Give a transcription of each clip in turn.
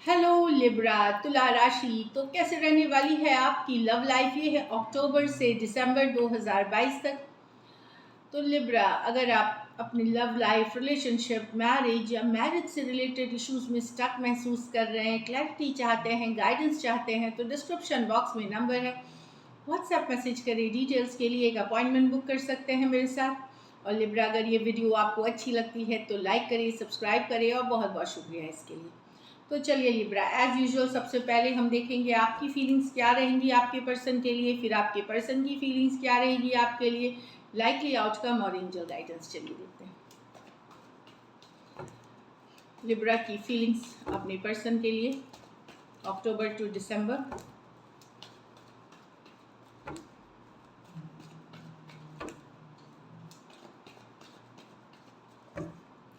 Hello Libra तुला राशि तो कैसे रहने वाली है आपकी लव लाइफ। ये है अक्टूबर से दिसंबर 2022 तक। तो लिब्रा, अगर आप अपनी लव लाइफ, रिलेशनशिप, मैरिज या मैरिज से रिलेटेड इश्यूज में स्टक महसूस कर रहे हैं, क्लैरिटी चाहते हैं, गाइडेंस चाहते हैं, तो डिस्क्रिप्शन बॉक्स में नंबर है, व्हाट्सएप मैसेज करें। डिटेल्स के लिए एक अपॉइंटमेंट बुक कर सकते हैं मेरे साथ। और लिब्रा, अगर ये वीडियो आपको अच्छी लगती है तो लाइक करें, सब्सक्राइब करें और बहुत बहुत शुक्रिया इसके लिए। तो चलिए लिब्रा, एज यूजुअल सबसे पहले हम देखेंगे आपकी फीलिंग्स क्या रहेंगी आपके पर्सन के लिए, फिर आपके पर्सन की फीलिंग्स क्या रहेंगी आपके लिए, लाइकली आउटकम और एंजल गाइडेंस। चलिए देखते हैं लिब्रा की फीलिंग्स अपने पर्सन के लिए October to December.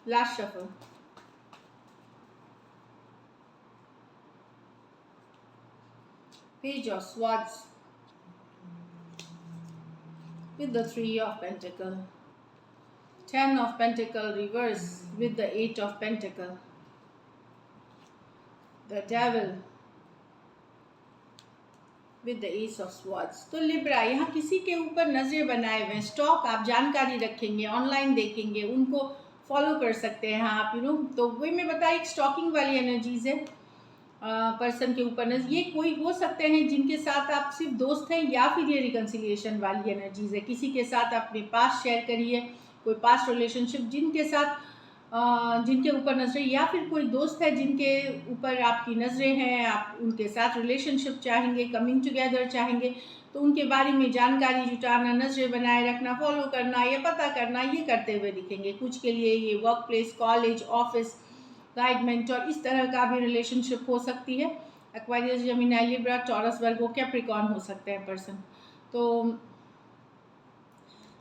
Last shuffle, Page of Swords with the Three of Pentacle, Ten of Pentacle reverse with the Eight of Pentacle, the Devil with the Ace of Swords। तो Libra, यहाँ किसी के ऊपर नजरें बनाए हुए हैं, स्टॉक आप जानकारी रखेंगे, ऑनलाइन देखेंगे, उनको फॉलो कर सकते हैं आप, तो वही मैं बताया, एक स्टॉकिंग वाली एनर्जीज है पर्सन के ऊपर। ये कोई हो सकते हैं जिनके साथ आप सिर्फ दोस्त हैं, या फिर ये रिकन्सिलिएशन वाली एनर्जीज है, किसी के साथ आपने पास्ट शेयर करी है, कोई पास्ट रिलेशनशिप जिनके साथ जिनके ऊपर नजरें, या फिर कोई दोस्त है जिनके ऊपर आपकी नजरें हैं, आप उनके साथ रिलेशनशिप चाहेंगे, कमिंग टुगेदर चाहेंगे, तो उनके बारे में जानकारी जुटाना, नजरें बनाए रखना, फॉलो करना या पता करना, ये करते हुए दिखेंगे। कुछ के लिए ये work place, college, office, guide, mentor, इस तरह का भी रिलेशनशिप हो सकती है। Aquarius, Gemini, Libra, Taurus, Virgo, Capricorn हो सकते हैं पर्सन। तो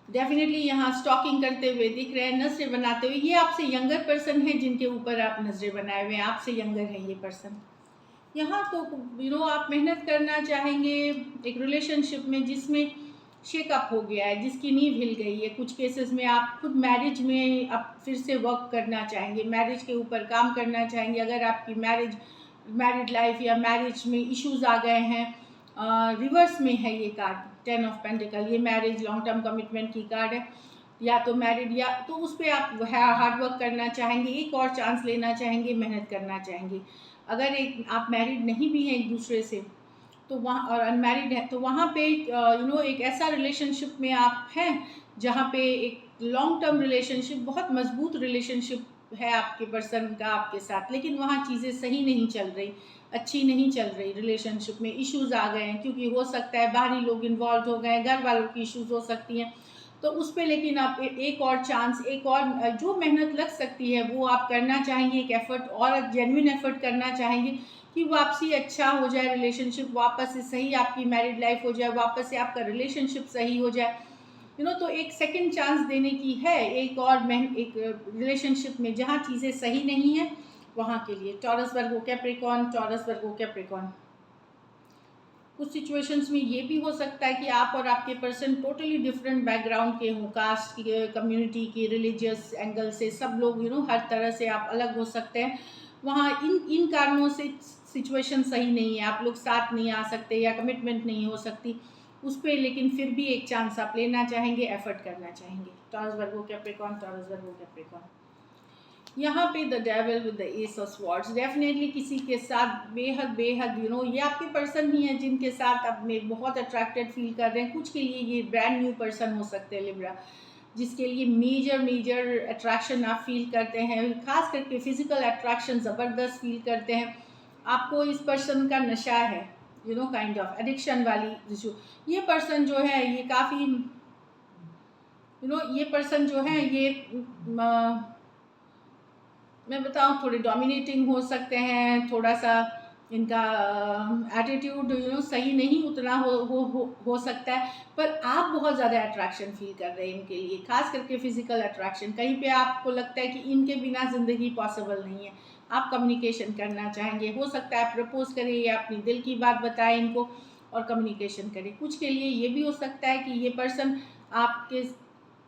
डेफिनेटली यहाँ स्टॉकिंग करते हुए दिख रहे हैं, नजरें बनाते हुए। ये आपसे यंगर पर्सन है जिनके ऊपर आप नजरें बनाए हुए हैं, आपसे यंगर है ये पर्सन। यहाँ तो आप मेहनत करना चाहेंगे एक रिलेशनशिप में जिसमें शेकअप हो गया है, जिसकी नींव हिल गई है। कुछ केसेस में आप खुद मैरिज में आप फिर से वर्क करना चाहेंगे, मैरिज के ऊपर काम करना चाहेंगे। अगर आपकी मैरिड लाइफ या मैरिज में इश्यूज आ गए हैं, रिवर्स में है ये कार्ड, 10 ऑफ पेंटिकल, ये मैरिज लॉन्ग टर्म कमिटमेंट की कार्ड है। या तो मैरिड, या तो उस पर आप हार्ड वर्क करना चाहेंगे, एक और चांस लेना चाहेंगे, मेहनत करना चाहेंगे। अगर एक आप मैरिड नहीं भी हैं एक दूसरे से, तो वहाँ, और अनमैरिड है, तो वहाँ पे एक ऐसा रिलेशनशिप में आप हैं जहाँ पे एक लॉन्ग टर्म रिलेशनशिप, बहुत मजबूत रिलेशनशिप है आपके पर्सन का आपके साथ, लेकिन वहाँ चीज़ें सही नहीं चल रही, अच्छी नहीं चल रही। रिलेशनशिप में इश्यूज आ गए हैं, क्योंकि हो सकता है बाहरी लोग इन्वॉल्व हो गए, घर वालों की इश्यूज हो सकती हैं, तो उस पर लेकिन आप एक और चांस, एक और जो मेहनत लग सकती है वो आप करना चाहेंगे, एक एफर्ट और जेन्युइन एफर्ट करना चाहेंगे कि वापसी अच्छा हो जाए, रिलेशनशिप वापस से सही, आपकी मैरिड लाइफ हो जाए, वापस से आपका रिलेशनशिप सही हो जाए। तो एक सेकंड चांस देने की है, एक और एक रिलेशनशिप में जहाँ चीज़ें सही नहीं है वहाँ के लिए। Taurus, Virgo, Capricorn, taurus, Virgo, Capricorn. कुछ सिचुएशंस में ये भी हो सकता है कि आप और आपके पर्सन टोटली डिफरेंट बैकग्राउंड के हों, कास्ट की, कम्युनिटी की, रिलीजियस एंगल से, सब लोग हर तरह से आप अलग हो सकते हैं। वहाँ इन कारणों से सिचुएशन सही नहीं है, आप लोग साथ नहीं आ सकते या कमिटमेंट नहीं हो सकती उस पर, लेकिन फिर भी एक चांस आप लेना चाहेंगे, एफर्ट करना चाहेंगे। Taurus, Virgo, Capricorn, taurus, Virgo, Capricorn. यहाँ पे the devil with the S of swords, definitely किसी के साथ बेहद बेहद ये आपके पर्सन ही हैं जिनके साथ आप में बहुत अट्रैक्टेड फील कर रहे हैं। कुछ के लिए ये ब्रांड न्यू पर्सन हो सकते हैं लिब्रा, जिसके लिए मेजर अट्रैक्शन आप फील करते हैं, खास करके फिजिकल अट्रैक्शन ज़बरदस्त फील करते हैं। आपको इस पर्सन का नशा है, काइंड ऑफ एडिक्शन वाली इशू। ये पर्सन जो है ये काफ़ी ये पर्सन जो है ये मैं बताऊं, थोड़े डोमिनेटिंग हो सकते हैं, थोड़ा सा इनका एटीट्यूड सही नहीं उतना हो सकता है, पर आप बहुत ज़्यादा अट्रैक्शन फील कर रहे हैं इनके लिए, खास करके फिजिकल अट्रैक्शन। कहीं पे आपको लगता है कि इनके बिना ज़िंदगी पॉसिबल नहीं है। आप कम्युनिकेशन करना चाहेंगे, हो सकता है प्रपोज करें या अपनी दिल की बात बताएं इनको और कम्युनिकेशन करें। कुछ के लिए ये भी हो सकता है कि ये पर्सन आपके,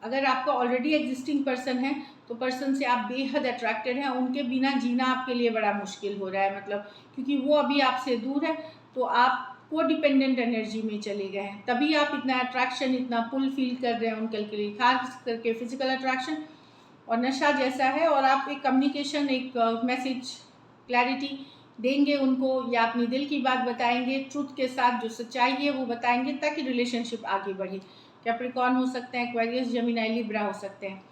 अगर आपका ऑलरेडी एग्जिस्टिंग पर्सन है तो पर्सन से आप बेहद अट्रैक्टेड हैं, उनके बिना जीना आपके लिए बड़ा मुश्किल हो रहा है, मतलब क्योंकि वो अभी आपसे दूर है, तो आप को डिपेंडेंट एनर्जी में चले गए हैं, तभी आप इतना अट्रैक्शन, इतना पुल फील कर रहे हैं उनके लिए, खास करके फिजिकल अट्रैक्शन और नशा जैसा है। और आप एक कम्युनिकेशन, एक मैसेज, क्लैरिटी देंगे उनको, या अपनी दिल की बात बताएंगे, ट्रुथ के साथ जो सच्चाई है वो बताएंगे, ताकि रिलेशनशिप आगे बढ़े। कैप्रिकॉर्न हो सकते हैं, एक्वेरियस, जेमिनी, लिब्रा हो सकते हैं।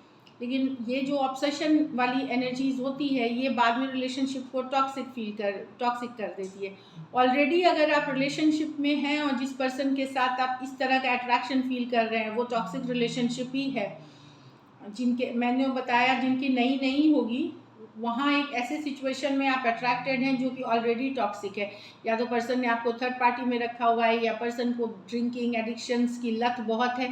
लेकिन ये जो ऑब्सेशन वाली एनर्जीज होती है, ये बाद में रिलेशनशिप को टॉक्सिक कर देती है। ऑलरेडी अगर आप रिलेशनशिप में हैं और जिस पर्सन के साथ आप इस तरह का अट्रैक्शन फील कर रहे हैं, वो टॉक्सिक रिलेशनशिप ही है। जिनके मैंने बताया, जिनकी नई नहीं होगी, वहाँ एक ऐसे सिचुएशन में आप अट्रैक्टेड हैं जो कि ऑलरेडी टॉक्सिक है। या तो पर्सन ने आपको थर्ड पार्टी में रखा हुआ है, या पर्सन को ड्रिंकिंग एडिक्शंस की लत बहुत है,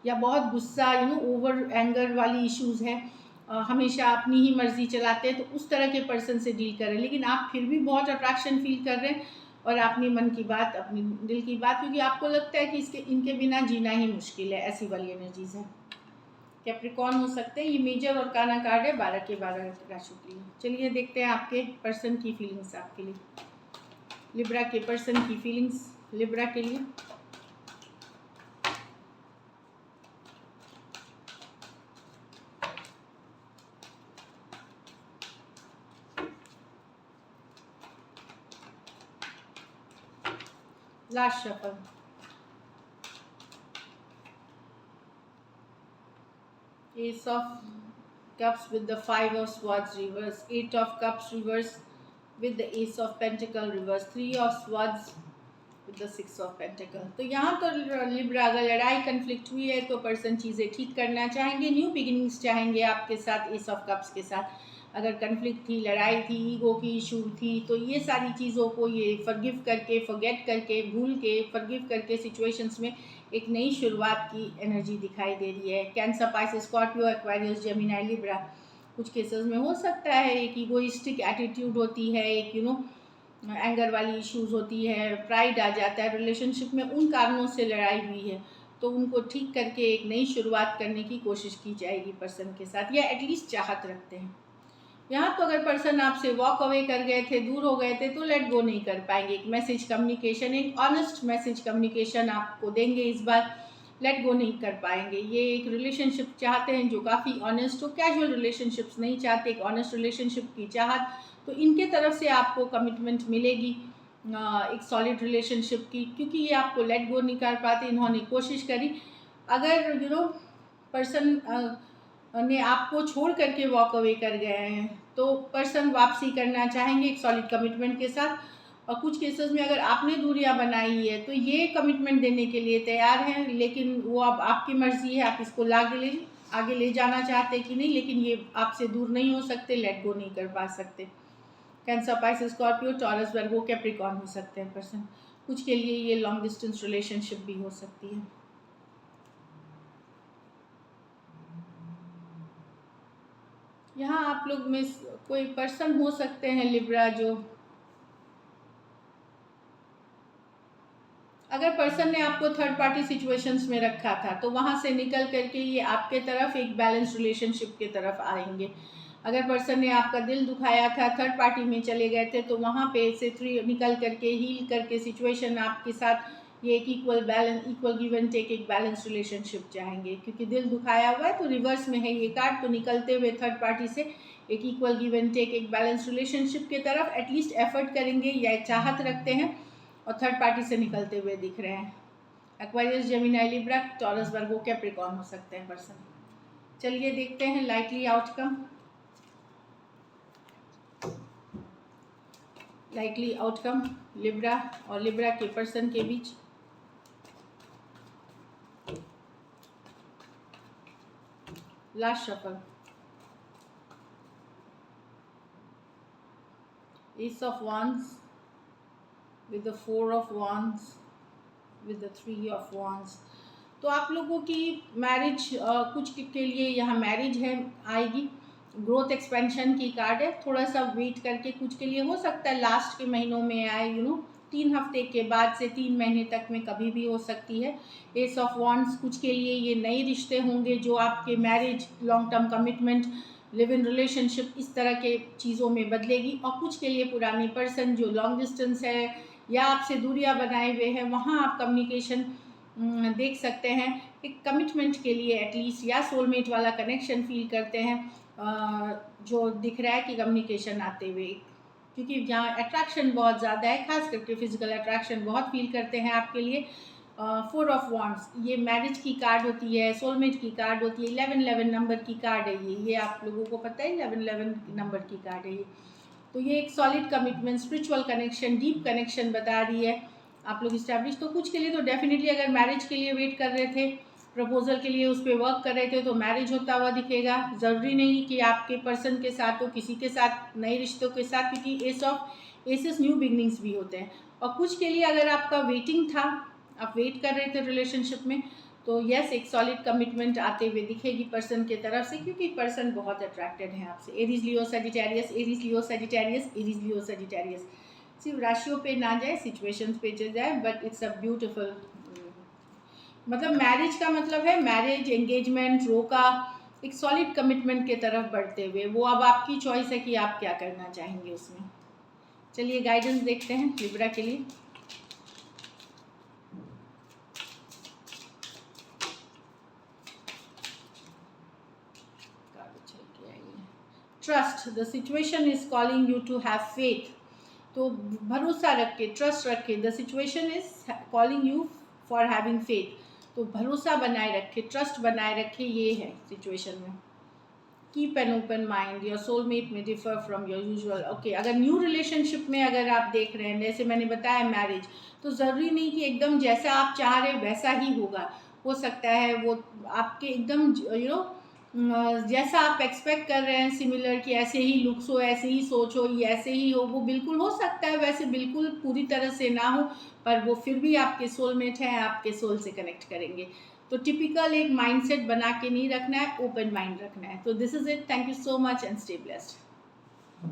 या बहुत गुस्सा, ओवर एंगर वाली इश्यूज़ है, हमेशा अपनी ही मर्जी चलाते हैं, तो उस तरह के पर्सन से डील करें। लेकिन आप फिर भी बहुत अट्रैक्शन फील कर रहे हैं, और अपनी मन की बात, अपनी दिल की बात, क्योंकि आपको लगता है कि इनके बिना जीना ही मुश्किल है, ऐसी वाली एनर्जीज है। कैप्रिकॉर्न हो सकते हैं। ये मेजर और काना कार्ड है 12 के 12 राशियों के लिए। चलिए देखते हैं आपके पर्सन की फीलिंग्स आपके लिए, लिब्रा के पर्सन की फीलिंग्स लिब्रा के लिए। Last shuffle, Ace of Cups with the 5 of Swords reverse, 8 of Cups reverse with the Ace of Pentacle reverse, 3 of Swords with the 6 of Pentacle। तो यहाँ तो लिब्रा, अगर लड़ाई कन्फ्लिक्ट हुई है तो पर्सन चीज़ें ठीक करना चाहेंगे, न्यू बिगिनिंग्स चाहेंगे आपके साथ, एस ऑफ कप्स के साथ। अगर कन्फ्लिक्ट थी, लड़ाई थी, ईगो की इशू थी, तो ये सारी चीज़ों को ये फॉरगिव करके, फॉरगेट करके, भूल के, फॉरगिव करके सिचुएशंस में एक नई शुरुआत की एनर्जी दिखाई दे रही है। Cancer, Pisces, Scorpio, Aquarius, Gemini, Libra. कुछ केसेस में हो सकता है एक ईगोइस्टिक एटीट्यूड होती है, एक एंगर वाली इश्यूज होती है, प्राइड आ जाता है रिलेशनशिप में, उन कारणों से लड़ाई हुई है, तो उनको ठीक करके एक नई शुरुआत करने की कोशिश की जाएगी पर्सन के साथ, या एटलीस्ट चाहत रखते हैं। यहाँ तो अगर पर्सन आपसे वॉक अवे कर गए थे, दूर हो गए थे, तो लेट गो नहीं कर पाएंगे। एक मैसेज कम्युनिकेशन, एक ऑनेस्ट मैसेज कम्युनिकेशन आपको देंगे इस बार, लेट गो नहीं कर पाएंगे। ये एक रिलेशनशिप चाहते हैं जो काफ़ी ऑनेस्ट हो, कैजुअल रिलेशनशिप्स नहीं चाहते, एक ऑनेस्ट रिलेशनशिप की चाहत, तो इनके तरफ से आपको कमिटमेंट मिलेगी एक सॉलिड रिलेशनशिप की, क्योंकि ये आपको लेट गो नहीं कर पाते, इन्होंने कोशिश करी। अगर पर्सन ने आपको छोड़ करके वॉक अवे कर गए हैं, तो पर्सन वापसी करना चाहेंगे एक सॉलिड कमिटमेंट के साथ। और कुछ केसेस में अगर आपने दूरियां बनाई है, तो ये कमिटमेंट देने के लिए तैयार हैं, लेकिन वो अब आपकी मर्जी है, आप इसको आगे ले जाना चाहते कि नहीं, लेकिन ये आपसे दूर नहीं हो सकते, लेट गो नहीं कर पा सकते। Cancer, Pisces, Scorpio, taurus, Virgo, Capricorn हो सकते हैं पर्सन। कुछ के लिए ये लॉन्ग डिस्टेंस रिलेशनशिप भी हो सकती है। यहाँ आप लोग में कोई पर्सन हो सकते हैं लिब्रा, जो अगर पर्सन ने आपको थर्ड पार्टी सिचुएशंस में रखा था, तो वहाँ से निकल करके ये आपके तरफ एक बैलेंस रिलेशनशिप के तरफ आएंगे। अगर पर्सन ने आपका दिल दुखाया था, थर्ड पार्टी में चले गए थे, तो वहाँ पे से निकल करके, हील करके सिचुएशन आपके साथ ये एक इक्वल गिव एंड टेक, एक बैलेंस रिलेशनशिप चाहेंगे। क्योंकि दिल दुखाया हुआ है तो रिवर्स में है ये कार्ड, तो निकलते हुए थर्ड पार्टी से एक इक्वल गिव एंड टेक, एक बैलेंस रिलेशनशिप की तरफ एटलीस्ट एफर्ट करेंगे या चाहत रखते हैं, और थर्ड पार्टी से निकलते हुए दिख रहे हैं। Aquarius, Gemini, Libra, Taurus, Virgo, Capricorn हो सकते हैं पर्सन। चलिए देखते हैं likely outcome. Likely outcome Libra और लिब्रा के पर्सन के बीच। Last shuffle, Ace of Wands with the 4 of Wands with the 3 of Wands। तो आप लोगों की मैरिज, कुछ के लिए यहाँ मैरिज है, आएगी। ग्रोथ एक्सपेंशन की कार्ड है, थोड़ा सा वेट करके, कुछ के लिए हो सकता है लास्ट के महीनों में आए, 3 हफ्ते के बाद से 3 महीने तक में कभी भी हो सकती है। एस ऑफ वॉन्ड्स, कुछ के लिए ये नए रिश्ते होंगे जो आपके marriage, long term commitment, live in relationship इस तरह के चीज़ों में बदलेगी। और कुछ के लिए पुरानी पर्सन जो लॉन्ग डिस्टेंस है या आपसे दूरियां बनाए हुए हैं, वहाँ आप कम्युनिकेशन देख सकते हैं। एक कमिटमेंट के लिए एटलीस्ट या सोलमेट वाला कनेक्शन फील करते हैं, जो दिख रहा है कि कम्युनिकेशन आते हुए, क्योंकि जहाँ अट्रैक्शन बहुत ज़्यादा है, खास करके फिजिकल अट्रैक्शन बहुत फील करते हैं आपके लिए। 4 ऑफ वॉन्ड्स ये मैरिज की कार्ड होती है, सोलमेट की कार्ड होती है, 1111 नंबर की कार्ड है ये आप लोगों को पता है 1111 नंबर की कार्ड है ये। तो ये एक solid commitment, spiritual connection, deep connection बता रही है आप लोग इस्टेब्लिश। तो कुछ के लिए तो डेफिनेटली अगर मैरिज के लिए वेट कर रहे थे, प्रपोजल के लिए उस पर वर्क कर रहे थे, तो मैरिज होता हुआ दिखेगा। ज़रूरी नहीं कि आपके पर्सन के साथ हो, किसी के साथ, नए रिश्तों के साथ, क्योंकि एसेस न्यू बिगनिंग्स भी होते हैं। और कुछ के लिए अगर आपका वेटिंग था, आप वेट कर रहे थे रिलेशनशिप में, तो यस एक सॉलिड कमिटमेंट आते हुए दिखेगी पर्सन के तरफ से, क्योंकि पर्सन बहुत अट्रैक्टेड है आपसे। Aries Leo Sagittarius, Aries Leo Sagittarius, Aries Leo Sagittarius. सिर्फ राशियों पे ना जाए, सिचुएशंस पे चल जाए, बट इट्स अ ब्यूटिफुल, मतलब मैरिज का मतलब है मैरिज, एंगेजमेंट, रोका, एक सॉलिड कमिटमेंट के तरफ बढ़ते हुए। वो अब आपकी चॉइस है कि आप क्या करना चाहेंगे उसमें। चलिए गाइडेंस देखते हैं लिब्रा के लिए। Trust, the situation is calling you to have faith. तो भरोसा रख के, ट्रस्ट रख के, the situation is calling you for having faith. तो भरोसा बनाए रखे, ट्रस्ट बनाए रखे, ये है सिचुएशन में। Keep an open mind, your soulmate may differ from your usual. Okay, अगर न्यू रिलेशनशिप में अगर आप देख रहे हैं, जैसे मैंने बताया मैरिज, तो ज़रूरी नहीं कि एकदम जैसा आप चाह रहे वैसा ही होगा। हो सकता है वो आपके एकदम जैसा आप एक्सपेक्ट कर रहे हैं सिमिलर, कि ऐसे ही लुक्स हो, ऐसे ही सोच हो, ये ऐसे ही हो, वो बिल्कुल हो सकता है वैसे बिल्कुल पूरी तरह से ना हो, पर वो फिर भी आपके सोलमेट हैं, आपके सोल से कनेक्ट करेंगे। तो टिपिकल एक माइंडसेट बना के नहीं रखना है, ओपन माइंड रखना है। तो this is it, thank you so much and stay blessed.